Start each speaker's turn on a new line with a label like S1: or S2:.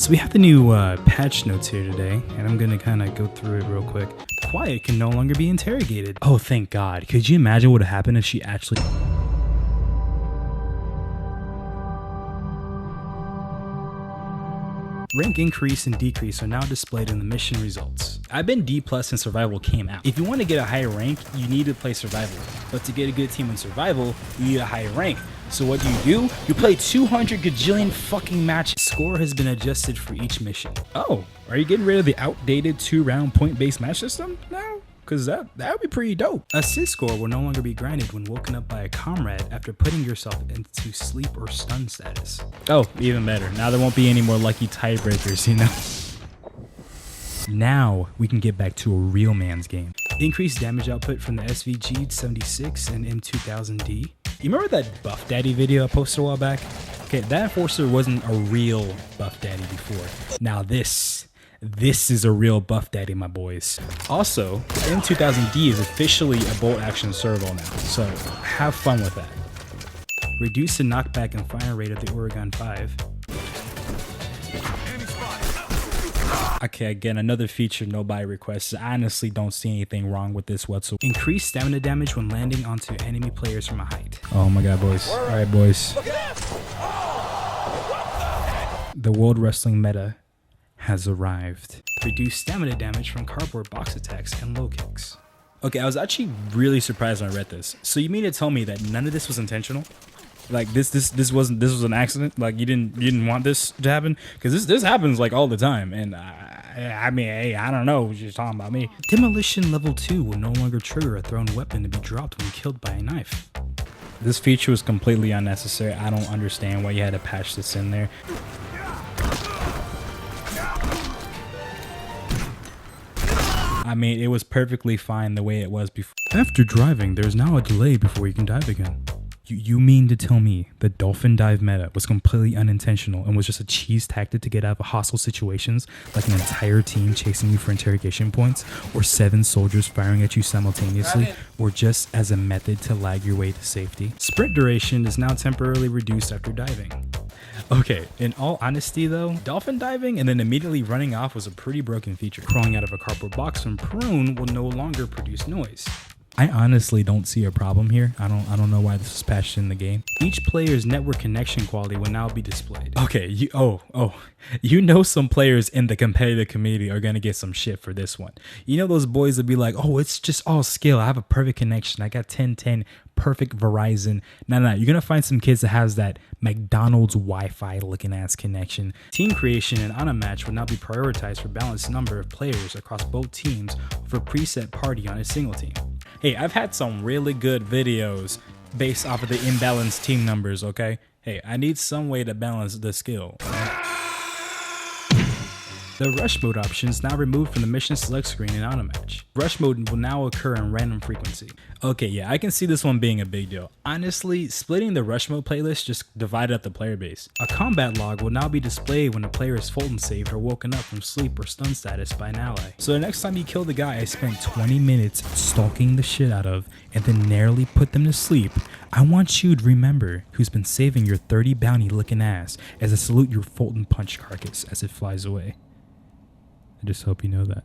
S1: So we have the new patch notes here today, and I'm gonna kind of go through it real quick. Quiet can no longer be interrogated. Oh, thank God. Could you imagine what would happen if she actually... Rank increase and decrease are now displayed in the mission results. I've been D+ since survival came out. If you want to get a higher rank, you need to play survival. But to get a good team in survival, you need a higher rank. So what do? You play 200 gajillion fucking matches. Score has been adjusted for each mission. Oh, are you getting rid of the outdated 2-round point-based match system now? Because that would be pretty dope. Assist score will no longer be granted when woken up by a comrade after putting yourself into sleep or stun status. Oh, even better. Now there won't be any more lucky tiebreakers, you know? Now we can get back to a real man's game. Increased damage output from the SVG-76 and M2000D. You remember that Buff Daddy video I posted a while back? Okay, that enforcer wasn't a real Buff Daddy before. Now this is a real Buff Daddy, my boys. Also, M2000D is officially a bolt action servo now, so have fun with that. Reduce the knockback and fire rate of the Oregon 5. Okay, again, another feature nobody requests. I honestly don't see anything wrong with this whatsoever. Increase stamina damage when landing onto enemy players from a height. Oh my God, boys. All right, boys. The World Wrestling meta has arrived. Reduce stamina damage from cardboard box attacks and low kicks. Okay, I was actually really surprised when I read this. So you mean to tell me that none of this was intentional? Like this was an accident? Like you didn't want this to happen? Because this happens like all the time, and I mean, hey, I don't know what you're talking about me. Demolition level 2 will no longer trigger a thrown weapon to be dropped when killed by a knife. This feature was completely unnecessary. I don't understand why you had to patch this in there. I mean, it was perfectly fine the way it was before. After driving, there's now a delay before you can dive again. You mean to tell me the dolphin dive meta was completely unintentional and was just a cheese tactic to get out of hostile situations, like an entire team chasing you for interrogation points, or 7 soldiers firing at you simultaneously, or just as a method to lag your way to safety? Sprint duration is now temporarily reduced after diving. Okay, in all honesty though, dolphin diving and then immediately running off was a pretty broken feature. Crawling out of a cardboard box from prone will no longer produce noise. I honestly don't see a problem here. I don't know why this is patched in the game. Each player's network connection quality will now be displayed. Okay, you know some players in the competitive community are gonna get some shit for this one. You know those boys that be like, oh, it's just all skill. I have a perfect connection. I got 1010, perfect Verizon. No, you're gonna find some kids that has that McDonald's Wi-Fi looking ass connection. Team creation and on a match will now be prioritized for balanced number of players across both teams over preset party on a single team. Hey, I've had some really good videos based off of the imbalanced team numbers, okay? Hey, I need some way to balance the skill. The rush mode option is now removed from the mission select screen in auto match. Rush mode will now occur in random frequency. Okay, yeah, I can see this one being a big deal. Honestly, splitting the rush mode playlist just divided up the player base. A combat log will now be displayed when a player is Fulton saved or woken up from sleep or stun status by an ally. So the next time you kill the guy I spent 20 minutes stalking the shit out of and then narrowly put them to sleep, I want you to remember who's been saving your 30 bounty looking ass as I salute your Fulton punch carcass as it flies away. I just hope you know that.